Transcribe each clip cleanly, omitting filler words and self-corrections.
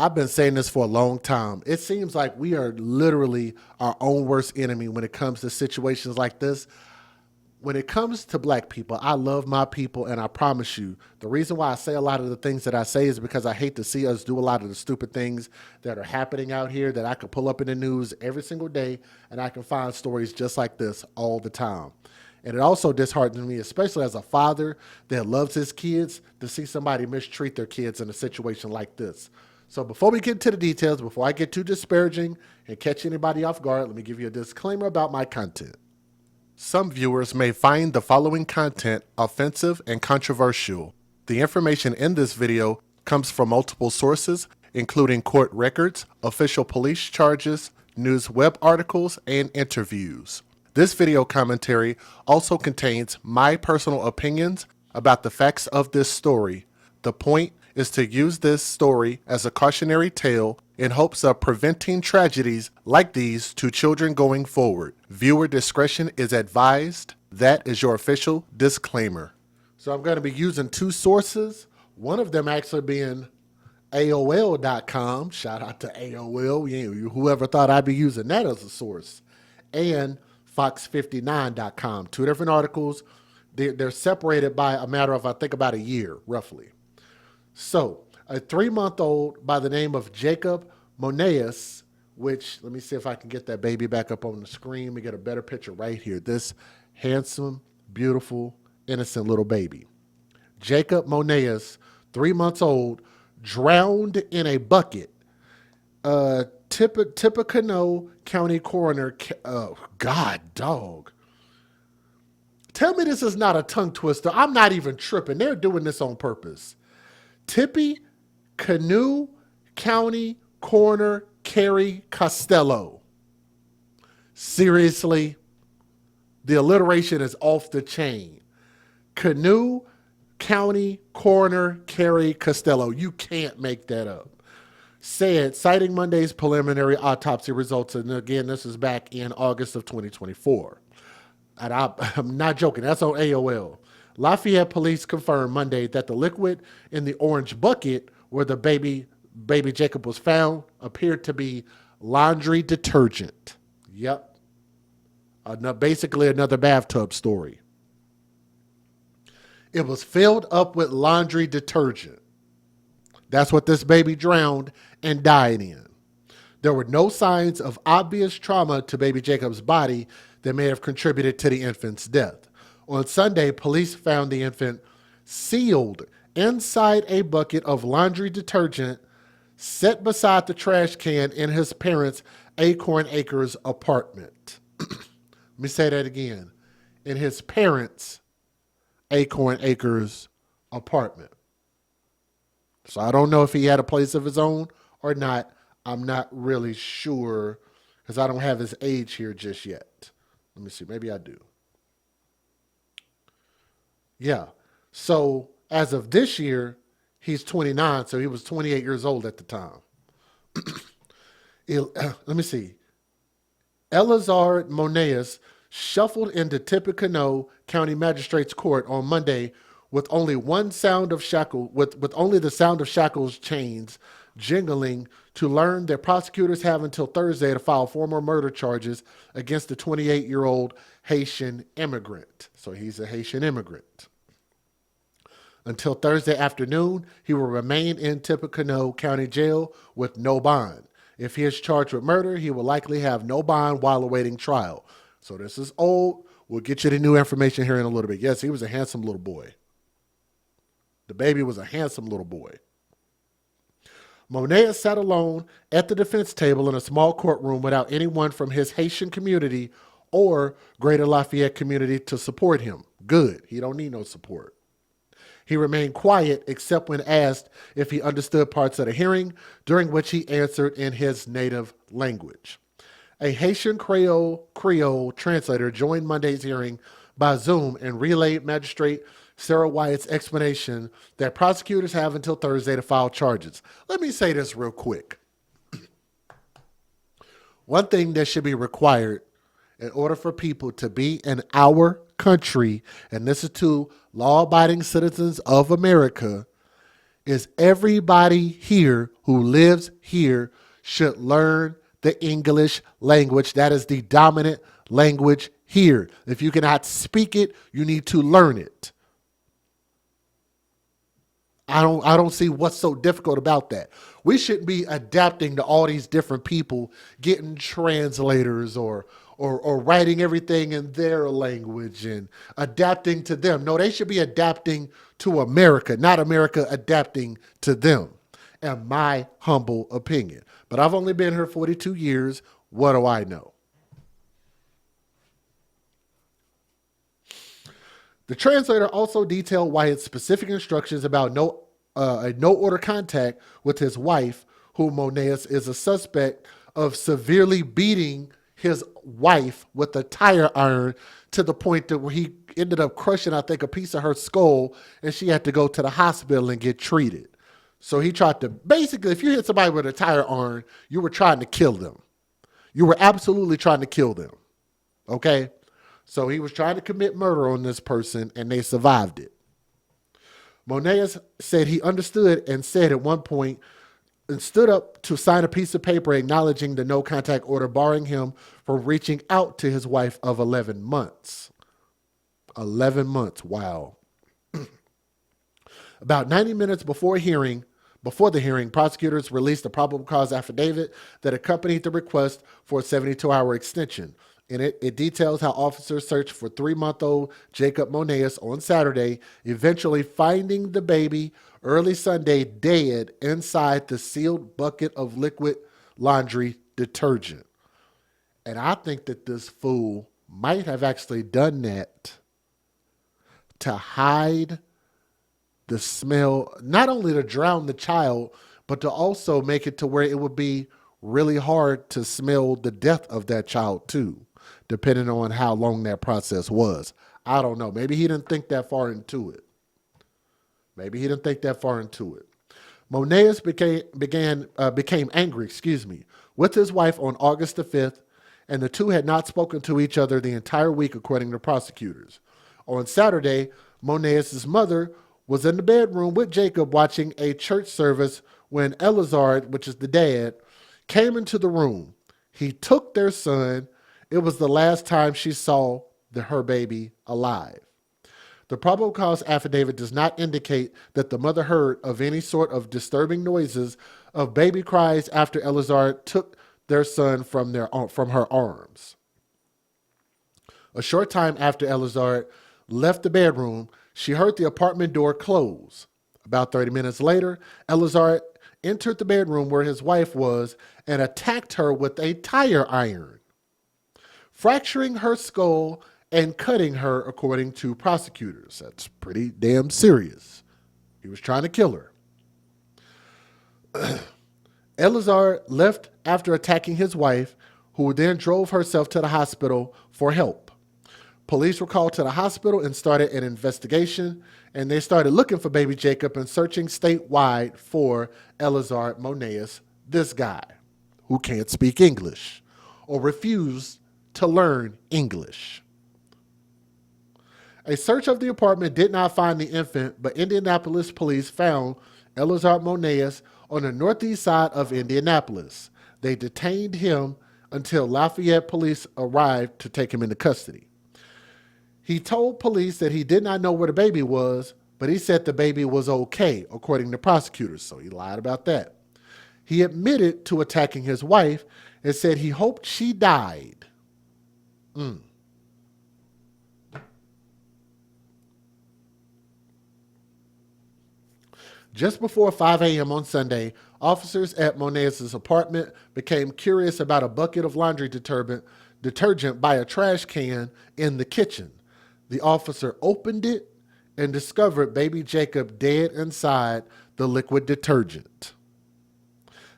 I've been saying this for a long time. It seems like we are literally our own worst enemy when it comes to situations like this. When it comes to black people, I love my people, and I promise you, the reason why I say a lot of the things that I say is because I hate to see us do a lot of the stupid things that are happening out here that I could pull up in the news every single day, and I can find stories just like this all the time. And it also disheartens me, especially as a father that loves his kids, to see somebody mistreat their kids in a situation like this. So before we get into the details, before I get too disparaging and catch anybody off guard, let me give you a disclaimer about my content. Some viewers may find the following content offensive and controversial. The information in this video comes from multiple sources, including court records, official police charges, news web articles, and interviews. This video commentary also contains my personal opinions about the facts of this story. The point is to use this story as a cautionary tale in hopes of preventing tragedies like these to children going forward. Viewer discretion is advised. That is your official disclaimer. So I'm going to be using two sources, one of them actually being AOL.com. Shout out to AOL. Whoever thought I'd be using that as a source. And Fox59.com. Two different articles. They're separated by a matter of, I think, about a year, roughly. So, a 3-month-old by the name of Jacob Moneas, which, let me see if I can get that baby back up on the screen. Let me get a better picture right here. This handsome, beautiful, innocent little baby. Jacob Moneas, 3 months old, drowned in a bucket. Tippecanoe County Coroner, oh, God, dog. Tell me this is not a tongue twister. I'm not even tripping. They're doing this on purpose. Tippecanoe County Coroner Kerry Costello. Seriously, the alliteration is off the chain. Canoe County Coroner Kerry Costello. You can't make that up. Said, citing Monday's preliminary autopsy results, and again, this is back in August of 2024. And I'm not joking. That's on AOL. Lafayette police confirmed Monday that the liquid in the orange bucket where the baby Jacob was found appeared to be laundry detergent. Yep. Basically another bathtub story. It was filled up with laundry detergent. That's what this baby drowned and died in. There were no signs of obvious trauma to baby Jacob's body that may have contributed to the infant's death. On Sunday, police found the infant sealed inside a bucket of laundry detergent set beside the trash can in his parents' Acorn Acres apartment. Let me say that again. In his parents' Acorn Acres apartment. So I don't know if he had a place of his own or not. I'm not really sure because I don't have his age here just yet. Let me see. Maybe I do. Yeah. So as of this year, he's 29. So he was 28 years old at the time. Let me see. Elazar Moneas shuffled into Tippecanoe County Magistrate's Court on Monday with only the sound of shackles chains jingling to learn that prosecutors have until Thursday to file formal murder charges against the 28-year-old Haitian immigrant. So he's a Haitian immigrant. Until Thursday afternoon, he will remain in Tippecanoe County Jail with no bond. If he is charged with murder, he will likely have no bond while awaiting trial. So this is old. We'll get you the new information here in a little bit. Yes, he was a handsome little boy. The baby was a handsome little boy. Monet sat alone at the defense table in a small courtroom without anyone from his Haitian community or Greater Lafayette community to support him. Good. He don't need no support. He remained quiet except when asked if he understood parts of the hearing, during which he answered in his native language. A Haitian Creole translator joined Monday's hearing by Zoom and relayed Magistrate Sarah Wyatt's explanation that prosecutors have until Thursday to file charges. Let me say this real quick. One thing that should be required in order for people to be in our country, and this is to law-abiding citizens of America, is everybody here who lives here should learn the English language. That is the dominant language here. If you cannot speak it, you need to learn it. I don't see what's so difficult about that. We shouldn't be adapting to all these different people, getting translators or writing everything in their language and adapting to them. No, they should be adapting to America, not America adapting to them, in my humble opinion. But I've only been here 42 years. What do I know? The translator also detailed why its specific instructions about a no order contact with his wife, who Monaeus is a suspect of severely beating his wife with a tire iron to the point that where he ended up crushing, I think, a piece of her skull, and she had to go to the hospital and get treated. So he tried to, basically, if you hit somebody with a tire iron, you were trying to kill them. You were absolutely trying to kill them. Okay? So he was trying to commit murder on this person, and they survived it. Monaeus said he understood and said at one point, and stood up to sign a piece of paper acknowledging the no contact order, barring him from reaching out to his wife of 11 months. 11 months, wow. About 90 minutes before the hearing, prosecutors released a probable cause affidavit that accompanied the request for a 72-hour extension. In it, it details how officers searched for 3-month-old Jacob Monaeus on Saturday, eventually finding the baby early Sunday dead inside the sealed bucket of liquid laundry detergent. And I think that this fool might have actually done that to hide the smell, not only to drown the child, but to also make it to where it would be really hard to smell the death of that child too, depending on how long that process was. I don't know. Maybe he didn't think that far into it. Monaeus became angry, with his wife on August the 5th, and the two had not spoken to each other the entire week, according to prosecutors. On Saturday, Monaeus' mother was in the bedroom with Jacob watching a church service when Eleazar, which is the dad, came into the room. He took their son. It was the last time she saw her baby alive. The probable cause affidavit does not indicate that the mother heard of any sort of disturbing noises of baby cries after Eleazar took their son from her arms. A short time after Eleazar left the bedroom, she heard the apartment door close. About 30 minutes later, Eleazar entered the bedroom where his wife was and attacked her with a tire iron, fracturing her skull and cutting her, according to prosecutors. That's pretty damn serious. He was trying to kill her. Eleazar left after attacking his wife, who then drove herself to the hospital for help. Police were called to the hospital and started an investigation, and they started looking for baby Jacob and searching statewide for Eleazar Monaeus, this guy who can't speak English or refused to learn English. A search of the apartment did not find the infant, but Indianapolis police found Eleazar Monaeus on the northeast side of Indianapolis. They detained him until Lafayette police arrived to take him into custody. He told police that he did not know where the baby was, but he said the baby was okay, according to prosecutors, so he lied about that. He admitted to attacking his wife and said he hoped she died. Just before 5 a.m. on Sunday, officers at Monaeus' apartment became curious about a bucket of laundry detergent by a trash can in the kitchen. The officer opened it and discovered baby Jacob dead inside the liquid detergent.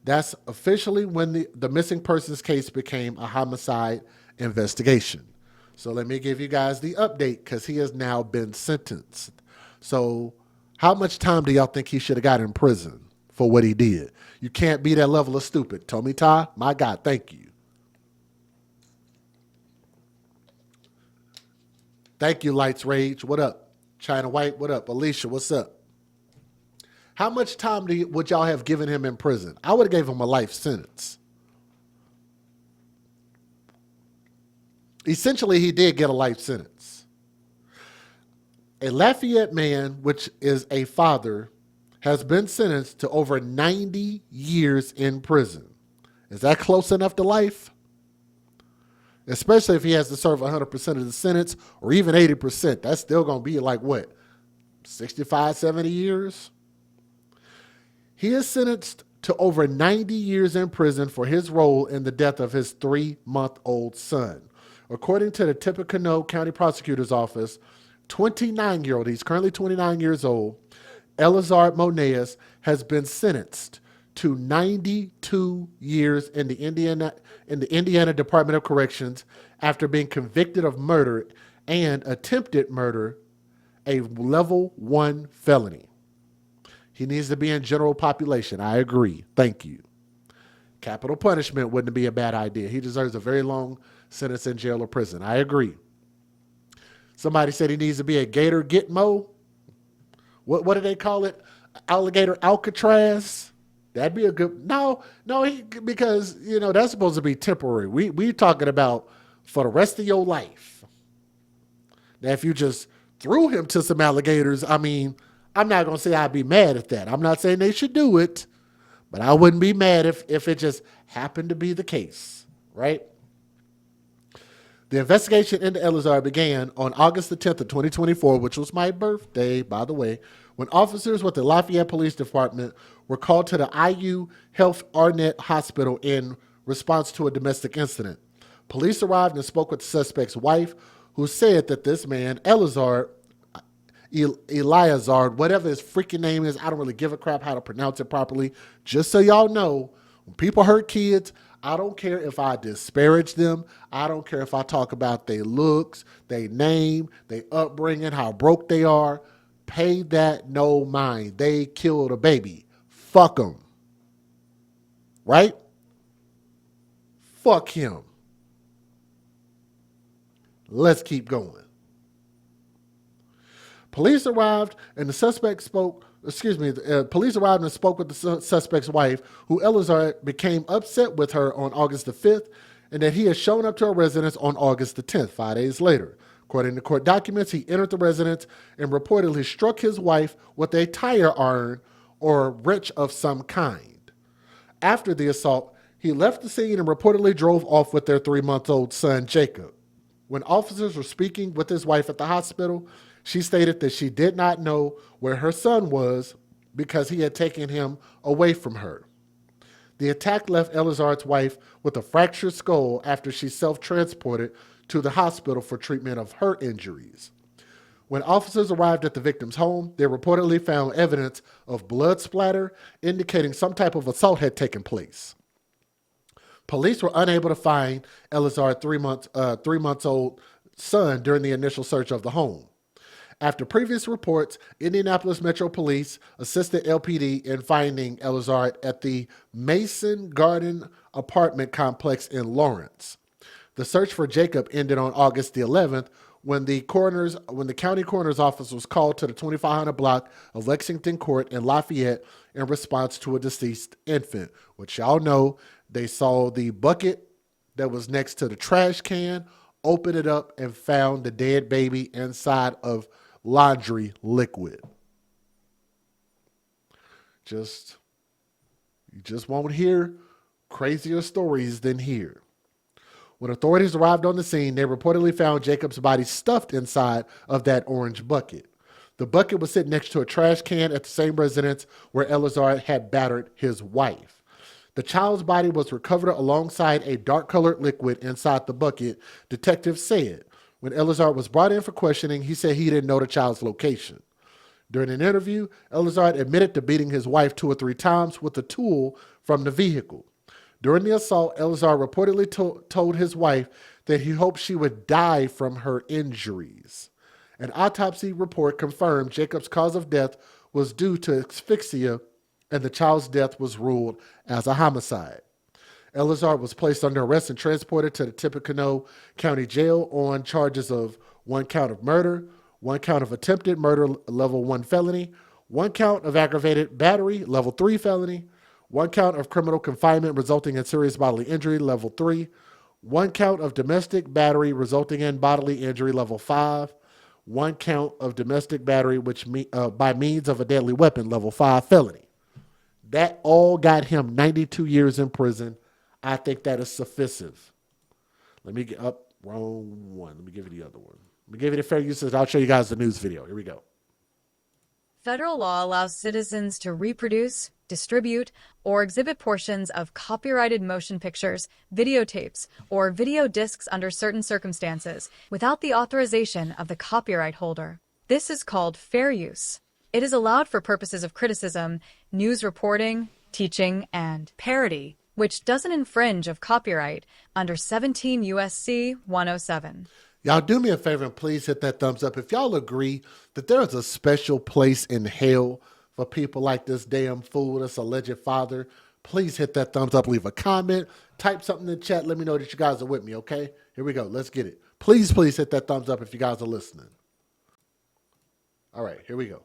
That's officially when the missing persons case became a homicide investigation. So let me give you guys the update, because he has now been sentenced. So how much time do y'all think he should have got in prison for what he did? You can't be that level of stupid. Tommy Ty, my God, thank you. Thank you, Lights Rage. What up? China White, what up? Alicia, what's up? How much time would y'all have given him in prison? I would have gave him a life sentence. Essentially, he did get a life sentence. A Lafayette man, which is a father, has been sentenced to over 90 years in prison. Is that close enough to life? Especially if he has to serve 100% of the sentence or even 80%. That's still going to be like what? 65, 70 years? He is sentenced to over 90 years in prison for his role in the death of his 3-month-old son. According to the Tippecanoe County Prosecutor's Office, 29-year-old, he's currently 29 years old, Elizard Monaeus has been sentenced to 92 years in the Indiana Department of Corrections after being convicted of murder and attempted murder, a level 1 felony. He needs to be in general population. I agree. Thank you. Capital punishment wouldn't be a bad idea. He deserves a very long sentence in jail or prison. I agree. Somebody said he needs to be a Gator Gitmo. What do they call it? Alligator Alcatraz. That'd be a good. No, because that's supposed to be temporary. We talking about for the rest of your life. Now, if you just threw him to some alligators, I mean, I'm not gonna say I'd be mad at that. I'm not saying they should do it, but I wouldn't be mad if it just happened to be the case, right? The investigation into Elizard began on August the 10th of 2024, which was my birthday, by the way, when officers with the Lafayette Police Department were called to the IU Health Arnett Hospital in response to a domestic incident. Police arrived and spoke with the suspect's wife, who said that this man, Elizard, Eliazard, whatever his freaking name is, I don't really give a crap how to pronounce it properly. Just so y'all know, when people hurt kids, I don't care if I disparage them. I don't care if I talk about their looks, their name, their upbringing, how broke they are. Pay that no mind. They killed a baby. Fuck them. Right? Fuck him. Let's keep going. Police arrived and the suspect spoke. Police arrived and spoke with the suspect's wife, who Elizard became upset with her on August the 5th, and that he had shown up to her residence on August the 10th, 5 days later. According to court documents, he entered the residence and reportedly struck his wife with a tire iron or wrench of some kind. After the assault, he left the scene and reportedly drove off with their 3-month-old son, Jacob. When officers were speaking with his wife at the hospital, she stated that she did not know where her son was because he had taken him away from her. The attack left Elizard's wife with a fractured skull after she self-transported to the hospital for treatment of her injuries. When officers arrived at the victim's home, they reportedly found evidence of blood splatter, indicating some type of assault had taken place. Police were unable to find Elizard's 3-month-old son during the initial search of the home. After previous reports, Indianapolis Metro Police assisted LPD in finding Elizard at the Mason Garden apartment complex in Lawrence. The search for Jacob ended on August the 11th when the county coroner's office was called to the 2500 block of Lexington Court in Lafayette in response to a deceased infant, which y'all know they saw the bucket that was next to the trash can, opened it up, and found the dead baby inside of laundry liquid. You just won't hear crazier stories than here. When authorities arrived on the scene, they reportedly found Jacob's body stuffed inside of that orange bucket. The bucket was sitting next to a trash can at the same residence where Elizard had battered his wife. The child's body was recovered alongside a dark-colored liquid inside the bucket, detectives said. When Elizard was brought in for questioning, he said he didn't know the child's location. During an interview, Elizard admitted to beating his wife 2 or 3 times with a tool from the vehicle. During the assault, Elizard reportedly told his wife that he hoped she would die from her injuries. An autopsy report confirmed Jacob's cause of death was due to asphyxia, and the child's death was ruled as a homicide. Elizard was placed under arrest and transported to the Tippecanoe County Jail on charges of 1 count of murder, 1 count of attempted murder, level 1 felony, 1 count of aggravated battery, level 3 felony, 1 count of criminal confinement resulting in serious bodily injury, level 3, 1 count of domestic battery resulting in bodily injury, level 5, 1 count of domestic battery by means of a deadly weapon, level 5 felony. That all got him 92 years in prison. I think that is sufficient. Let me get up. Wrong one. Let me give you the other one. Let me give you the fair use. I'll show you guys the news video. Here we go. Federal law allows citizens to reproduce, distribute, or exhibit portions of copyrighted motion pictures, videotapes, or video discs under certain circumstances without the authorization of the copyright holder. This is called fair use. It is allowed for purposes of criticism, news reporting, teaching, and parody, which doesn't infringe of copyright under 17 U.S.C. 107. Y'all do me a favor and please hit that thumbs up. If y'all agree that there is a special place in hell for people like this damn fool, this alleged father, please hit that thumbs up. Leave a comment. Type something in the chat. Let me know that you guys are with me, okay? Here we go. Let's get it. Please hit that thumbs up if you guys are listening. All right, here we go.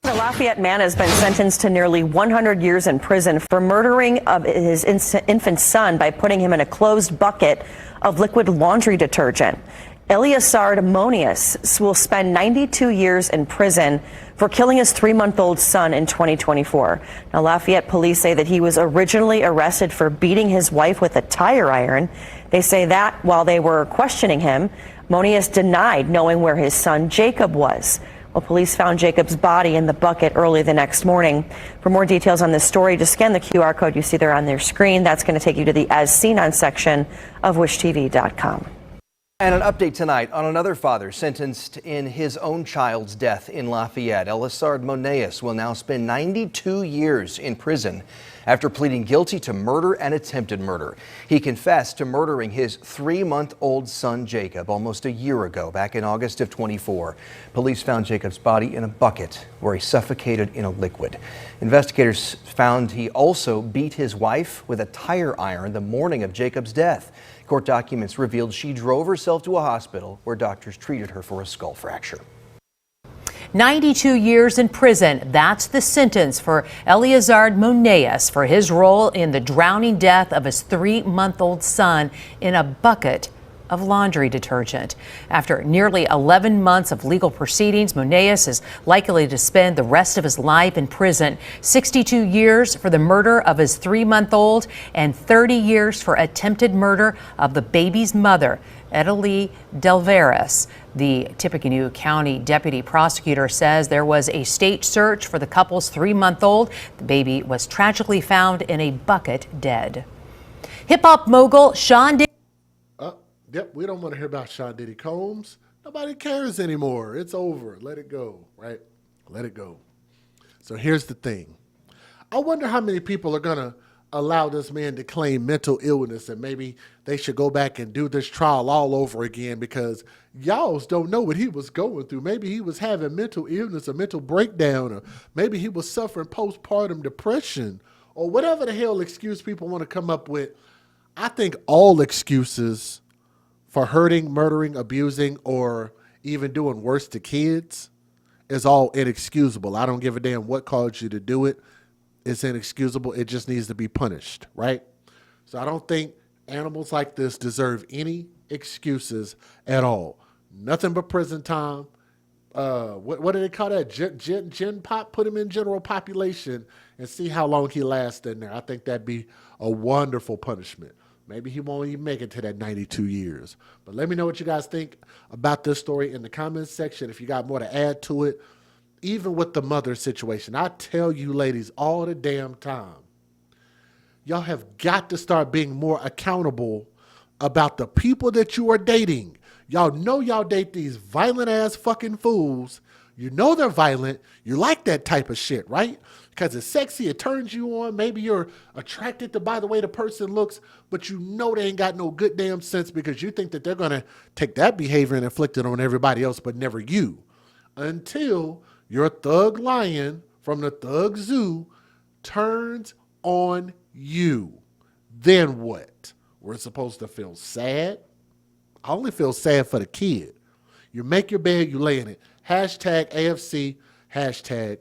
A Lafayette man has been sentenced to nearly 100 years in prison for murdering of his infant son by putting him in a closed bucket of liquid laundry detergent. Eleazar Monius will spend 92 years in prison for killing his 3-month-old son in 2024. Now, Lafayette police say that he was originally arrested for beating his wife with a tire iron. They say that while they were questioning him, Monius denied knowing where his son Jacob was. Well, police found Jacob's body in the bucket early the next morning. For more details on this story, just scan the QR code you see there on their screen. That's going to take you to the As Seen On section of wishtv.com. And an update tonight on another father sentenced in his own child's death in Lafayette. Eleazar Monius will now spend 92 years in prison after pleading guilty to murder and attempted murder. He confessed to murdering his 3-month-old son Jacob almost a year ago, back in August of 24. Police found Jacob's body in a bucket where he suffocated in a liquid. Investigators found he also beat his wife with a tire iron the morning of Jacob's death. Court documents revealed she drove herself to a hospital where doctors treated her for a skull fracture. 92 years in prison. That's the sentence for Eleazar Monius for his role in the drowning death of his 3-month-old son in a bucket of laundry detergent. After nearly 11 months of legal proceedings, Monius is likely to spend the rest of his life in prison. 62 years for the murder of his 3-month-old and 30 years for attempted murder of the baby's mother, Italy Delveris. The Tippecanoe County deputy prosecutor says there was a state search for the couple's 3-month-old. The baby was tragically found in a bucket dead. Hip-hop mogul Sean Diddy. Yep, we don't want to hear about Sean Diddy Combs. Nobody cares anymore. It's over. Let it go, right? Let it go. So here's the thing. I wonder how many people are going to allow this man to claim mental illness, and maybe they should go back and do this trial all over again because y'all don't know what he was going through. Maybe he was having mental illness, a mental breakdown, or maybe he was suffering postpartum depression, or whatever the hell excuse people want to come up with. I think all excuses for hurting, murdering, abusing, or even doing worse to kids is all inexcusable. I don't give a damn what caused you to do it. It's inexcusable. It just needs to be punished, right? So I don't think animals like this deserve any excuses at all. Nothing but prison time. What do they call that? Gen pop? Put him in general population and see how long he lasts in there. I think that'd be a wonderful punishment. Maybe he won't even make it to that 92 years. But let me know what you guys think about this story in the comments section. If you got more to add to it, even with the mother situation, I tell you ladies all the damn time, y'all have got to start being more accountable about the people that you are dating. Y'all know y'all date these violent ass fucking fools. You know they're violent. You like that type of shit, right? Because it's sexy, it turns you on. Maybe you're attracted to by the way the person looks, but you know they ain't got no good damn sense because you think that they're going to take that behavior and inflict it on everybody else, but never you. Until your thug lion from the thug zoo turns on you. Then what? We're supposed to feel sad? I only feel sad for the kid. You make your bed, you lay in it. Hashtag AFC, hashtag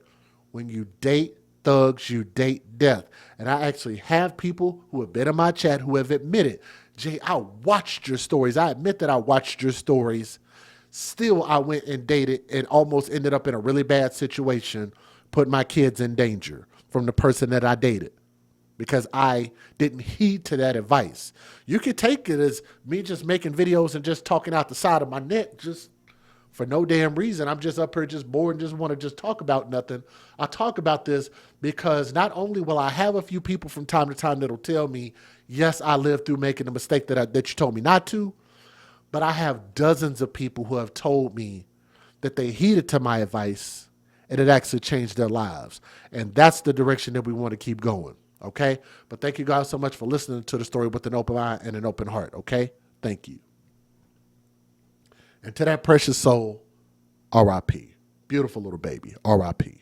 When you date thugs, you date death. And I actually have people who have been in my chat who have admitted, Jay, I watched your stories. I admit that I watched your stories. Still, I went and dated and almost ended up in a really bad situation, putting my kids in danger from the person that I dated because I didn't heed to that advice. You could take it as me just making videos and just talking out the side of my neck, just for no damn reason. I'm just up here just bored and just want to just talk about nothing. I talk about this because not only will I have a few people from time to time that'll tell me, yes, I lived through making a mistake that you told me not to, but I have dozens of people who have told me that they heeded to my advice and it actually changed their lives. And that's the direction that we want to keep going. Okay. But thank you guys so much for listening to the story with an open eye and an open heart. Okay. Thank you. And to that precious soul, R.I.P. Beautiful little baby, R.I.P.